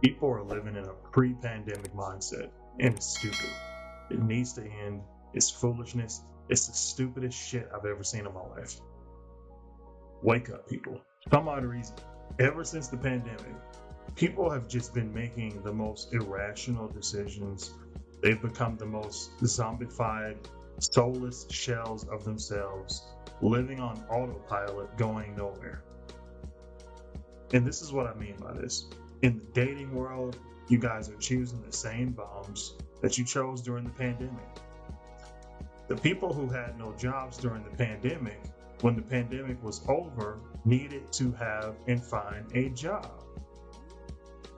People are living in a pre-pandemic mindset, and it's stupid. It needs to end. It's foolishness. It's the stupidest shit I've ever seen in my life. Wake up, people. Some odd reason, ever since the pandemic, people have just been making the most irrational decisions. They've become the most zombified, soulless shells of themselves, living on autopilot, going nowhere. And this is what I mean by this. In the dating world, you guys are choosing the same bombs that you chose during the pandemic. The people who had no jobs during the pandemic, when the pandemic was over, needed to have and find a job.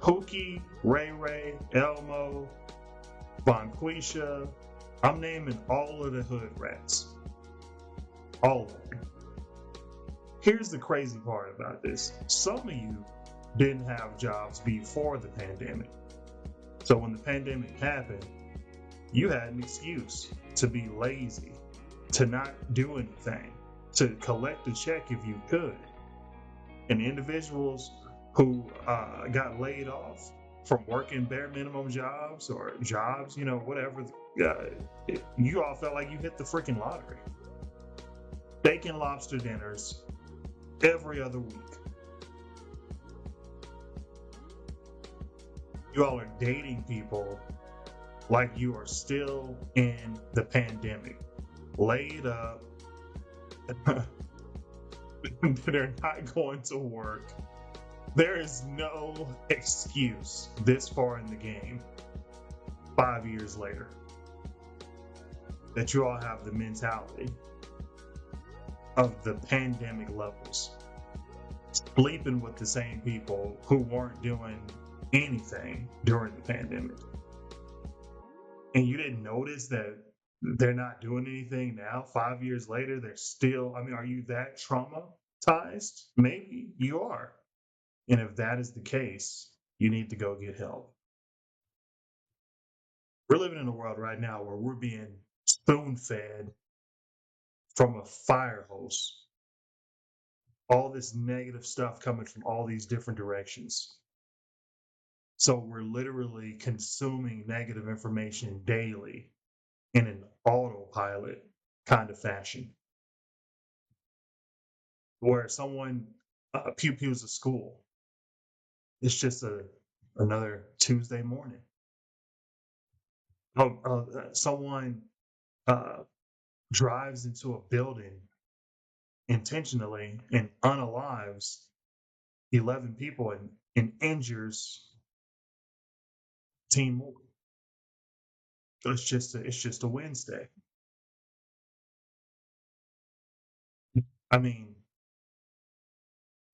Pookie, Ray Ray, Elmo, Bonquisha, I'm naming all of the hood rats. All of them. Here's the crazy part about this. Some of you didn't have jobs before the pandemic. So when the pandemic happened, you had an excuse to be lazy, to not do anything, to collect a check if you could. And individuals who got laid off from working bare minimum jobs or jobs, whatever, you all felt like you hit the freaking lottery. Steak and lobster dinners every other week. You all are dating people like you are still in the pandemic, laid up. They're not going to work. There is no excuse this far in the game, 5 years later, that you all have the mentality of the pandemic levels, sleeping with the same people who weren't doing anything during the pandemic. And you didn't notice that they're not doing anything now, 5 years later, they're still, are you that traumatized? Maybe you are. And if that is the case, you need to go get help. We're living in a world right now where we're being spoon-fed from a fire hose. All this negative stuff coming from all these different directions. So we're literally consuming negative information daily in an autopilot kind of fashion. Where someone pew-pews a school, it's just another Tuesday morning. Someone drives into a building intentionally and unalives 11 people and injures 10 more. It's just a Wednesday.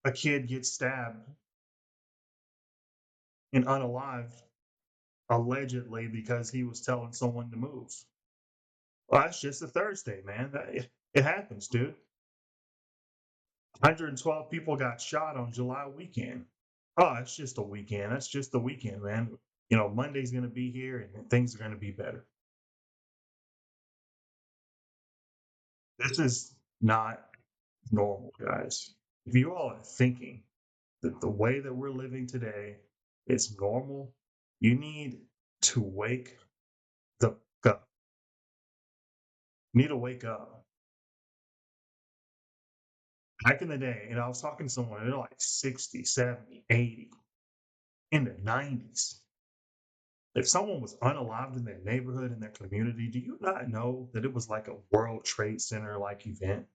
A kid gets stabbed and unalived allegedly because he was telling someone to move. Well, that's just a Thursday, man. It happens, dude. 112 people got shot on July weekend. Oh, it's just a weekend. That's just the weekend, man. Monday's going to be here and things are going to be better. This is not normal, guys. If you all are thinking that the way that we're living today is normal, you need to wake the fuck up. You need to wake up. Back in the day, I was talking to someone, they're like 60, 70, 80, in the 90s. If someone was unalived in their neighborhood, in their community, do you not know that it was like a World Trade Center-like event?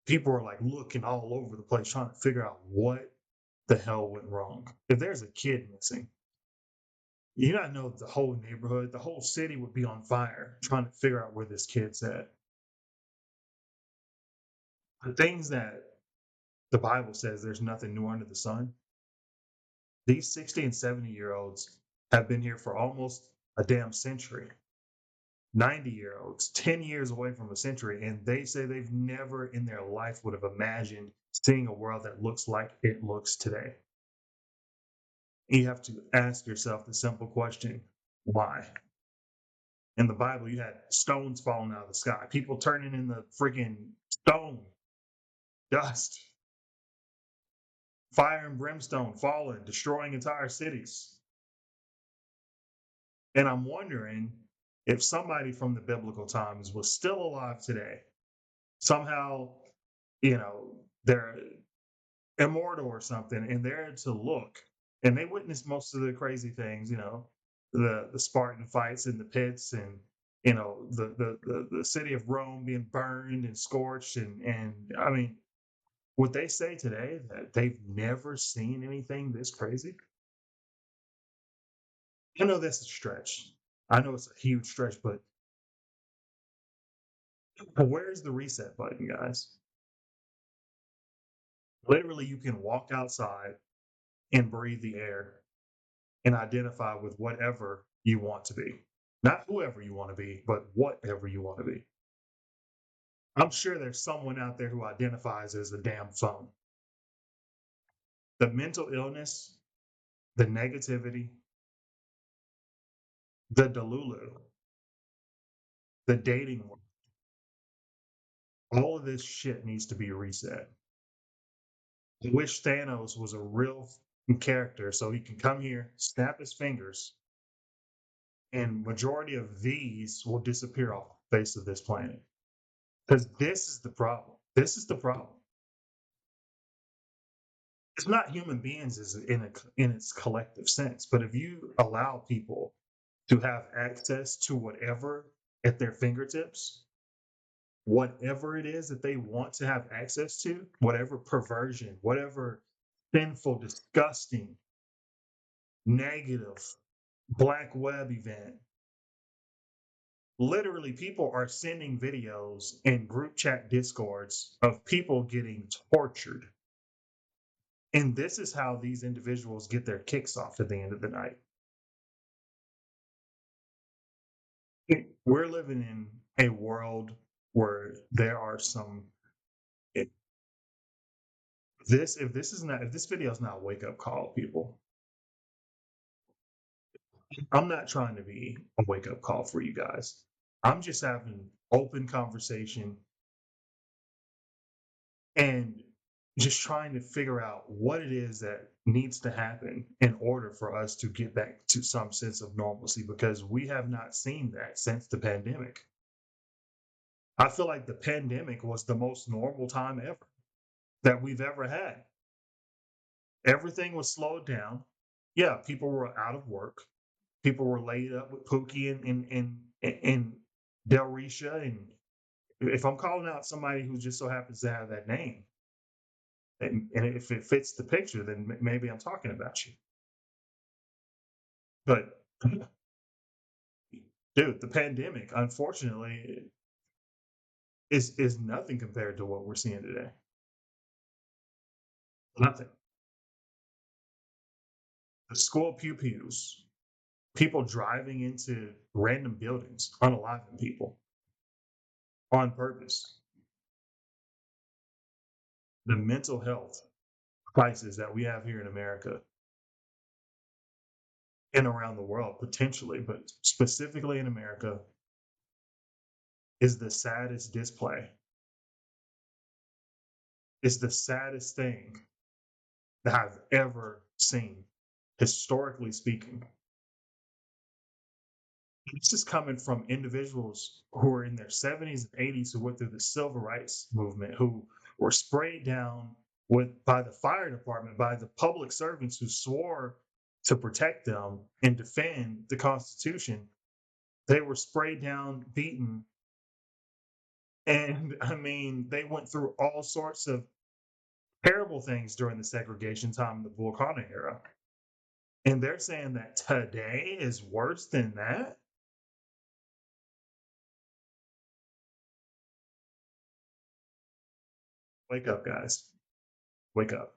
People were like looking all over the place trying to figure out what the hell went wrong. If there's a kid missing, you not know the whole neighborhood, the whole city would be on fire trying to figure out where this kid's at. The things that the Bible says there's nothing new under the sun. These 60 and 70-year-olds have been here for almost a damn century. 90-year-olds, 10 years away from a century, and they say they've never in their life would have imagined seeing a world that looks like it looks today. You have to ask yourself the simple question, why? In the Bible, you had stones falling out of the sky, people turning in the freaking stone, dust fire and brimstone falling, destroying entire cities. And I'm wondering if somebody from the biblical times was still alive today, somehow, they're immortal or something, and they're to look, and they witnessed most of the crazy things, the Spartan fights in the pits, and the city of Rome being burned and scorched, and I mean, would they say today that they've never seen anything this crazy? I know that's a stretch. I know it's a huge stretch, but where's the reset button, guys? Literally, you can walk outside and breathe the air and identify with whatever you want to be. Not whoever you want to be, but whatever you want to be. I'm sure there's someone out there who identifies as a damn phone. The mental illness, the negativity, the delulu, the dating world, all of this shit needs to be reset. I wish Thanos was a real character so he can come here, snap his fingers, and majority of these will disappear off the face of this planet. Because this is the problem. This is the problem. It's not human beings as in its collective sense, but if you allow people to have access to whatever at their fingertips, whatever it is that they want to have access to, whatever perversion, whatever sinful, disgusting, negative, black web event. Literally, people are sending videos in group chat discords of people getting tortured. And this is how these individuals get their kicks off at the end of the night. We're living in a world where there are some. If if this video is not a wake up call, people, I'm not trying to be a wake up call for you guys. I'm just having open conversation and just trying to figure out what it is that needs to happen in order for us to get back to some sense of normalcy, because we have not seen that since the pandemic. I feel like the pandemic was the most normal time ever that we've ever had. Everything was slowed down. Yeah, people were out of work. People were laid up with Pookie and Del Risha. And if I'm calling out somebody who just so happens to have that name, and if it fits the picture, then maybe I'm talking about you. But dude, the pandemic, unfortunately, is nothing compared to what we're seeing today. Nothing. The school pew pews, people driving into random buildings, unaliving people on purpose. The mental health crisis that we have here in America and around the world, potentially, but specifically in America, is the saddest display. It's the saddest thing that I've ever seen, historically speaking. This is coming from individuals who are in their 70s and 80s who went through the civil rights movement, who were sprayed down by the fire department, by the public servants who swore to protect them and defend the Constitution. They were sprayed down, beaten, and I mean, they went through all sorts of terrible things during the segregation time, the Bull Connor era. And they're saying that today is worse than that. Wake up, guys. Wake up.